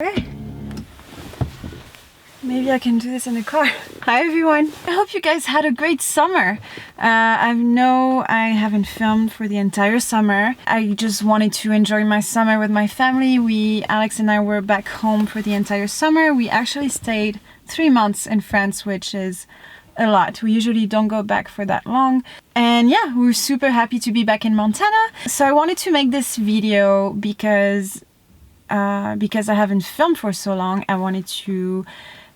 Okay. Maybe I can do this in the car. Hi everyone! I hope you guys had a great summer. I know I haven't filmed for the entire summer. I just wanted to enjoy my summer with my family. Alex and I were back home for the entire summer. We actually stayed 3 months in France, which is a lot. We usually don't go back for that long. And yeah, we're super happy to be back in Montana. So I wanted to make this video because I haven't filmed for so long. I wanted to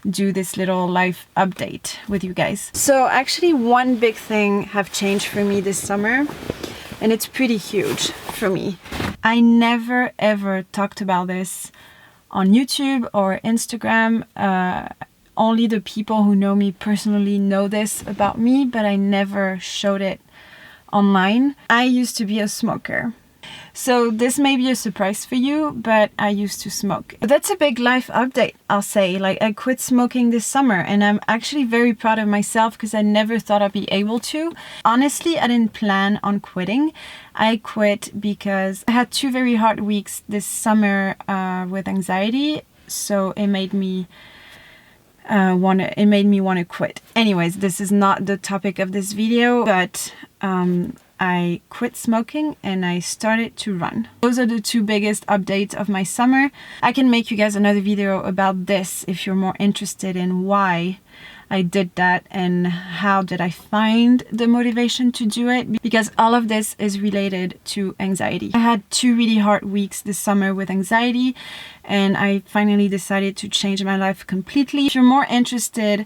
do this little life update with you guys. So actually one big thing have changed for me this summer, and it's pretty huge for me. I never ever talked about this on YouTube or Instagram. Only the people who know me personally know this about me, but I never showed it online. I used to be a smoker. So this may be a surprise for you, but I used to smoke. But that's a big life update, I'll say. Like, I quit smoking this summer, and I'm actually very proud of myself because I never thought I'd be able to. Honestly, I didn't plan on quitting. I quit because I had 2 very hard weeks this summer with anxiety, so it made me want to quit. Anyways, this is not the topic of this video, but I quit smoking and I started to run. Those are the 2 biggest updates of my summer. I can make you guys another video about this if you're more interested in why I did that and how did I find the motivation to do it, because all of this is related to anxiety. I had 2 really hard weeks this summer with anxiety, and I finally decided to change my life completely. If you're more interested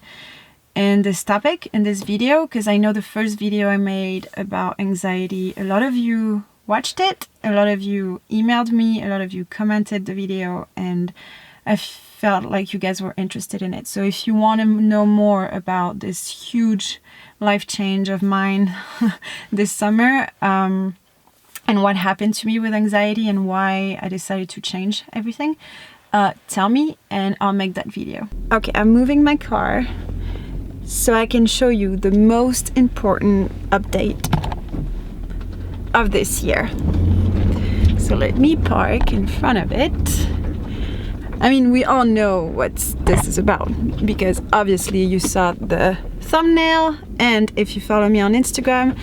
in this topic, in this video, because I know the first video I made about anxiety, a lot of you watched it, a lot of you emailed me, a lot of you commented the video, and I felt like you guys were interested in it. So if you want to know more about this huge life change of mine this summer, and what happened to me with anxiety and why I decided to change everything, tell me and I'll make that video. Okay, I'm moving my car so I can show you the most important update of this year. So let me park in front of it. I mean, we all know what this is about because obviously you saw the thumbnail, and if you follow me on Instagram,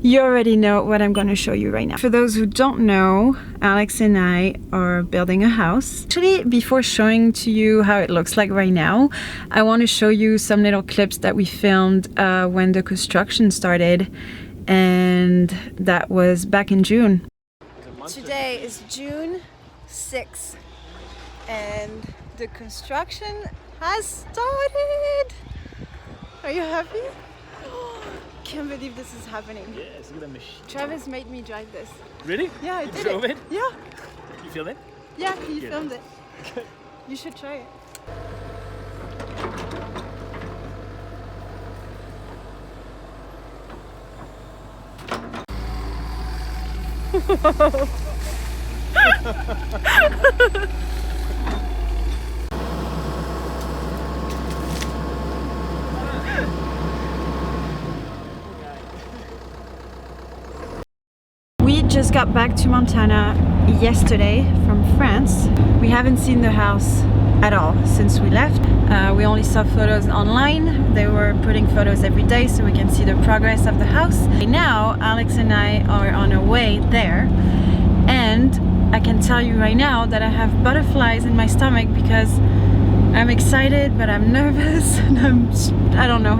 you already know what I'm going to show you right now. For those who don't know, Alex and I are building a house. Actually, before showing to you how it looks like right now, I want to show you some little clips that we filmed when the construction started, and that was back in June. Today is June 6th and the construction has started. Are you happy? Can't believe this is happening. Yes, look at that machine. Travis made me drive this. Really? Yeah, I you did drove it. Yeah. You filmed it? Yeah, he Good. filmed it. You should try it. We just got back to Montana yesterday from France. We haven't seen the house at all since we left. We only saw photos online. They were putting photos every day so we can see the progress of the house. Now Alex and I are on our way there, and I can tell you right now that I have butterflies in my stomach because I'm excited, but I'm nervous, and I don't know,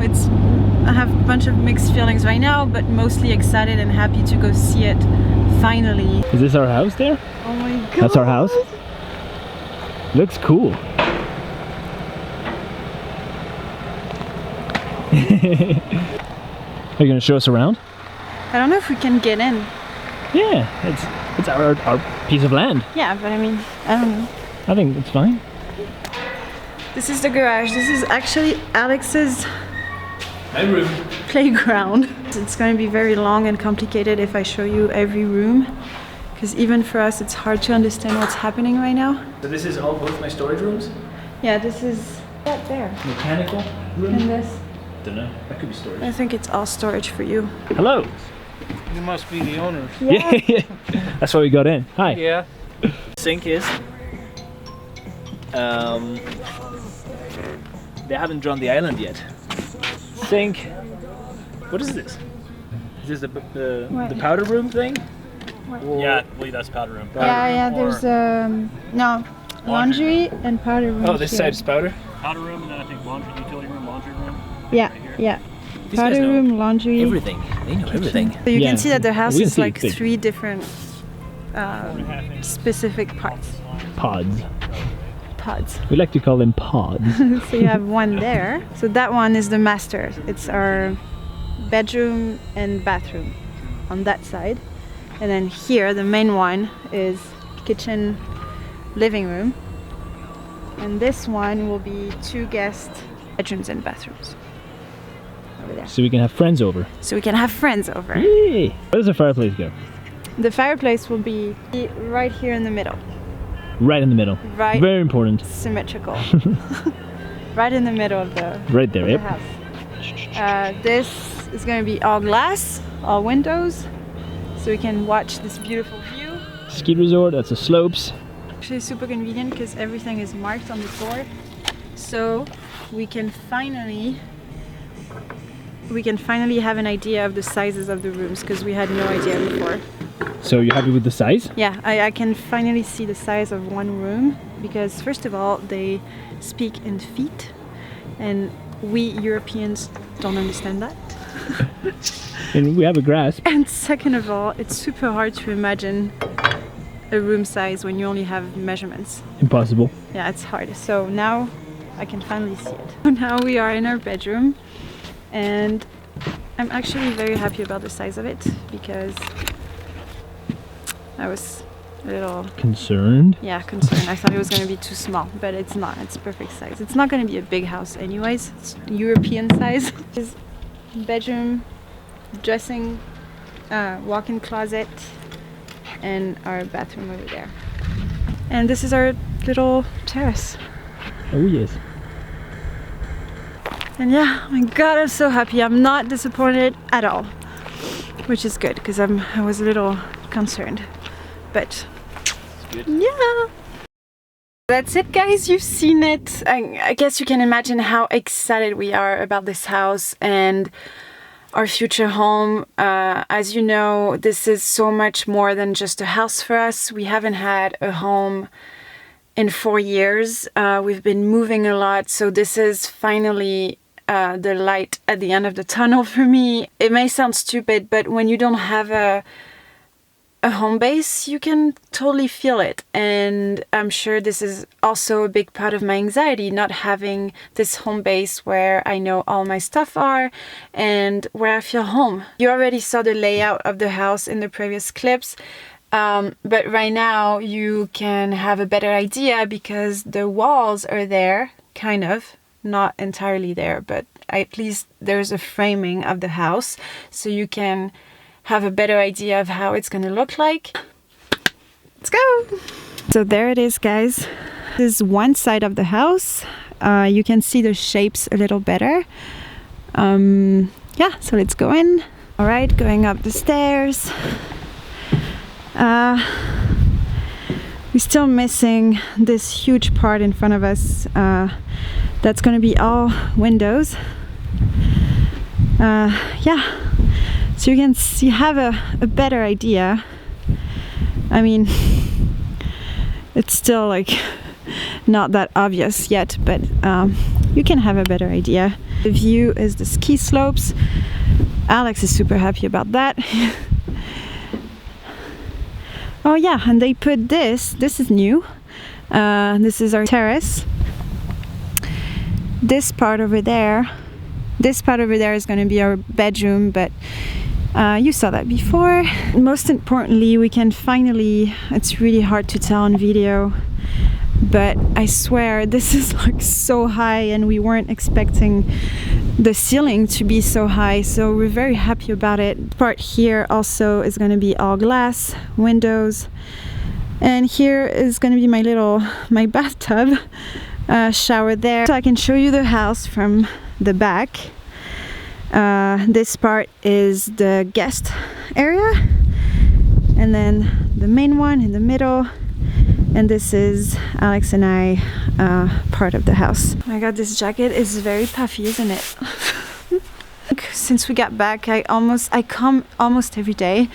I have a bunch of mixed feelings right now, but mostly excited and happy to go see it finally. Is this our house there? Oh my god. That's our house? Looks cool. Are you gonna show us around? I don't know if we can get in. Yeah, it's our piece of land. Yeah, but I mean, I don't know. I think it's fine. This is the garage. This is actually Alex's My room. playground. It's going to be very long and complicated if I show you every room, because even for us it's hard to understand what's happening right now. So this is all both my storage rooms? Yeah, this is that there. Mechanical room? And this. Don't know. That could be storage. I think it's all storage for you. Hello. You must be the owners. Yeah. That's why we got in. Hi. Yeah. Sink is They haven't drawn the island yet. Think, what is this? Is this the powder room thing? Or Yeah, I believe that's powder room. Yeah, there's no laundry and powder room. oh, this here. side is powder. Powder room, and then I think laundry, utility room, laundry room. Yeah, yeah. These guys Powder know room, laundry. Everything. They know everything. So you Yeah, can see that the house we can is see like it big. 3 different specific parts. Pods. Pods. We like to call them pods. So you have one there. So that one is the master. It's our bedroom and bathroom on that side. And then here, the main one is kitchen, living room. And this one will be 2 guest bedrooms and bathrooms. Over there. So we can have friends over. So we can have friends over. Yay! Where does the fireplace go? The fireplace will be right here in the middle. Right in the middle. Right. Very important. Symmetrical. Right in the middle of the, Right there, the yep. house. This is going to be all glass, all windows, so we can watch this beautiful view. Ski resort, that's the slopes. Actually super convenient because everything is marked on the door, so we can finally have an idea of the sizes of the rooms because we had no idea before. So you're happy with the size? Yeah, I can finally see the size of one room because first of all they speak in feet and we Europeans don't understand that. And we have a grasp. And second of all, it's super hard to imagine a room size when you only have measurements. Impossible. Yeah, it's hard. So now I can finally see it. Now we are in our bedroom and I'm actually very happy about the size of it because I was a little Concerned. concerned. I thought it was going to be too small, but it's not. It's perfect size. It's not going to be a big house anyways. It's European size. Is bedroom, dressing, walk-in closet, and our bathroom over there. And this is our little terrace. Oh yes. And yeah, oh my god, I'm so happy. I'm not disappointed at all, which is good because I was a little concerned, but yeah. That's it, guys. You've seen it. I guess you can imagine how excited we are about this house and our future home. As you know, this is so much more than just a house for us. We haven't had a home in 4 years. We've been moving a lot, so this is finally the light at the end of the tunnel for me. It may sound stupid, but when you don't have a home base, you can totally feel it. And I'm sure this is also a big part of my anxiety, not having this home base where I know all my stuff are and where I feel home. You already saw the layout of the house in the previous clips. But right now you can have a better idea because the walls are there, kind of, not entirely there, but at least there's a framing of the house so you can have a better idea of how it's gonna look like. Let's go! So there it is, guys. This is one side of the house. You can see the shapes a little better. Yeah, so let's go in. All right, going up the stairs. We're still missing this huge part in front of us. That's gonna be all windows. Yeah. So you have a better idea. I mean, it's still like not that obvious yet, but you can have a better idea. The view is the ski slopes. Alex is super happy about that. Oh yeah, and they put this is new. This is our terrace. This part over there is going to be our bedroom, but you saw that before. Most importantly, we can finally, it's really hard to tell on video, but I swear this is like so high and we weren't expecting the ceiling to be so high, so we're very happy about it. Part here also is going to be all glass windows, and here is going to be my bathtub, shower there, so I can show you the house from the back. This part is the guest area, and then the main one in the middle, And this is Alex and I part of the house. Oh my god, this jacket is very puffy, isn't it? Since we got back, I come almost every day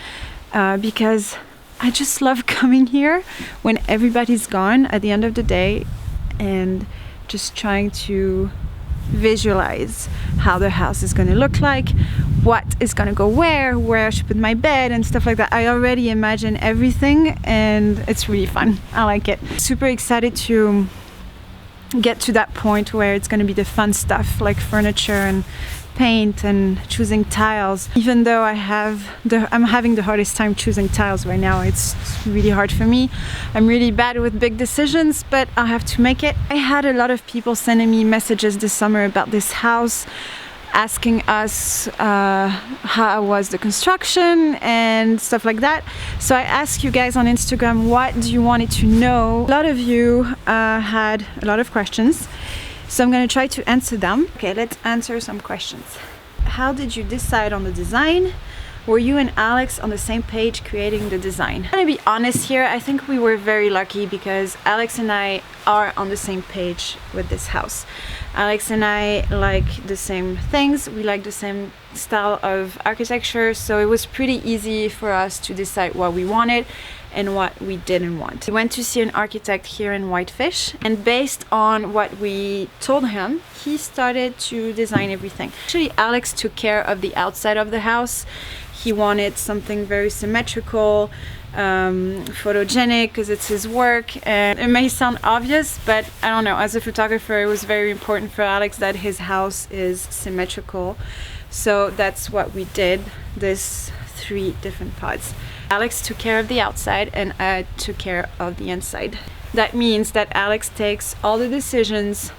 because I just love coming here when everybody's gone at the end of the day and just trying to visualize how the house is going to look like, what is going to go where I should put my bed and stuff like that. I already imagine everything and it's really fun. I like it. Super excited to get to that point where it's going to be the fun stuff like furniture and paint and choosing tiles. Even though I'm having the hardest time choosing tiles right now. It's really hard for me. I'm really bad with big decisions, but I have to make it. I had a lot of people sending me messages this summer about this house, asking us how was the construction and stuff like that. So I asked you guys on Instagram, what do you want to know? A lot of you had a lot of questions. So I'm going to try to answer them. Okay, let's answer some questions. How did you decide on the design? Were you and Alex on the same page creating the design? I'm going to be honest here, I think we were very lucky because Alex and I are on the same page with this house. Alex and I like the same things, we like the same style of architecture, so it was pretty easy for us to decide what we wanted and what we didn't want. We went to see an architect here in Whitefish, and based on what we told him, he started to design everything. Actually, Alex took care of the outside of the house. He wanted something very symmetrical, photogenic, because it's his work, and it may sound obvious, but I don't know, as a photographer it was very important for Alex that his house is symmetrical, so that's what we did, this 3 different pods. Alex took care of the outside and I took care of the inside. That means that Alex takes all the decisions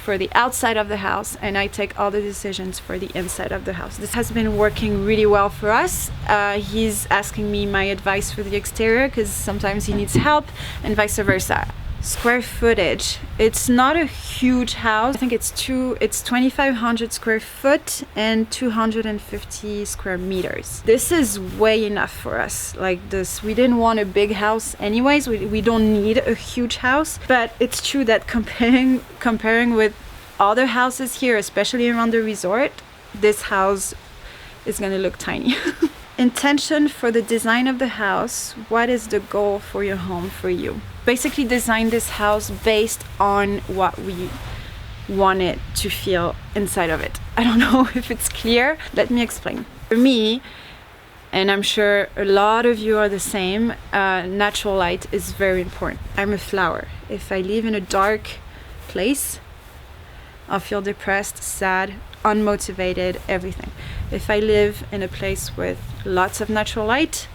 for the outside of the house and I take all the decisions for the inside of the house. This has been working really well for us. He's asking me my advice for the exterior because sometimes he needs help and vice versa. Square footage. It's not a huge house. I think it's 2,500 square foot and 250 square meters. This is way enough for us. Like this, we didn't want a big house anyways. We don't need a huge house, but it's true that comparing with other houses here, especially around the resort, this house is gonna look tiny. Intention for the design of the house. What is the goal for your home for you? Basically design this house based on what we wanted to feel inside of it. I don't know if it's clear. Let me explain. For me, and I'm sure a lot of you are the same, natural light is very important. I'm a flower. If I live in a dark place, I'll feel depressed, sad, unmotivated, everything. If I live in a place with lots of natural light,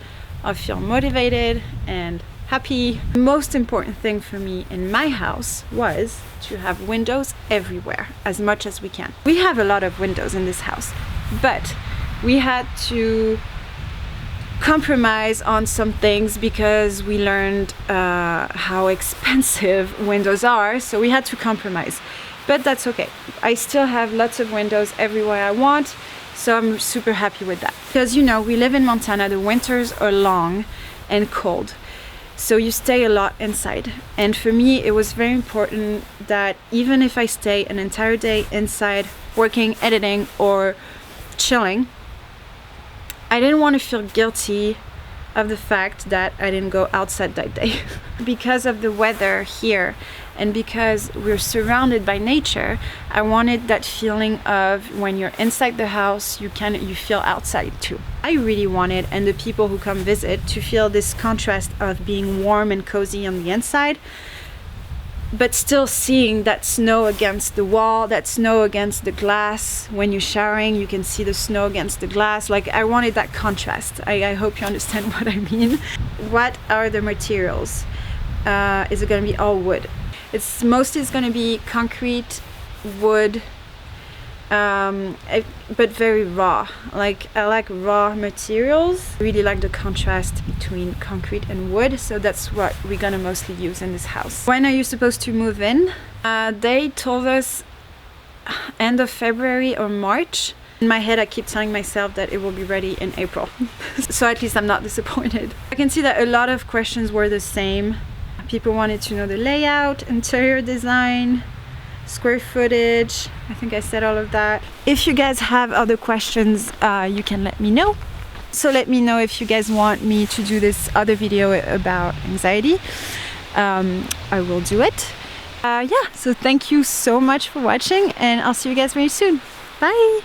I'll feel motivated and happy. The most important thing for me in my house was to have windows everywhere, as much as we can. We have a lot of windows in this house, but we had to compromise on some things because we learned how expensive windows are, so we had to compromise. But that's okay. I still have lots of windows everywhere I want, so I'm super happy with that. Because you know, we live in Montana, the winters are long and cold. So you stay a lot inside. And for me, it was very important that even if I stay an entire day inside, working, editing, or chilling, I didn't want to feel guilty of the fact that I didn't go outside that day. Because of the weather here and because we're surrounded by nature, I wanted that feeling of when you're inside the house, you feel outside too. I really wanted, and the people who come visit, to feel this contrast of being warm and cozy on the inside, but still seeing that snow against the wall, that snow against the glass. When you're showering, you can see the snow against the glass. Like, I wanted that contrast. I hope you understand what I mean. What are the materials? Is it gonna be all wood? It's mostly gonna be concrete, wood, but very raw. Like, I like raw materials. I really like the contrast between concrete and wood, so that's what we're gonna mostly use in this house. When are you supposed to move in? They told us end of February or March. In my head, I keep telling myself that it will be ready in April. So at least I'm not disappointed. I can see that a lot of questions were the same. People wanted to know the layout, interior design, square footage. I think I said all of that. If you guys have other questions, you can let me know. So let me know if you guys want me to do this other video about anxiety. I will do it. Yeah, so thank you so much for watching, and I'll see you guys very soon. Bye!